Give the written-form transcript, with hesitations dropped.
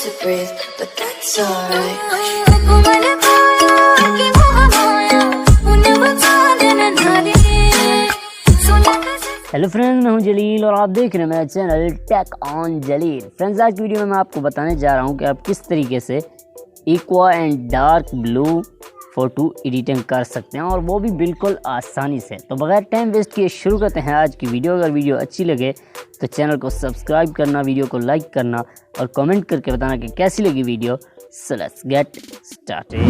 to breathe, but that's alright. Hello friends, मैं हूं जलील और आप देख रहे हैं मेरा channel tech on Jalil. Friends, आज की वीडियो में मैं आपको बताने जा रहा हूं कि आप किस तरीके से aqua and dark blue photo editing कर सकते हैं, और वो भी बिल्कुल आसानी से। तो बगैर टाइम वेस्ट किए शुरू करते हैं आज की वीडियो। अगर वीडियो अच्छी लगे तो चैनल को सब्सक्राइब करना, वीडियो को लाइक करना और कमेंट करके बताना कि कैसी लगी video. So let's get started.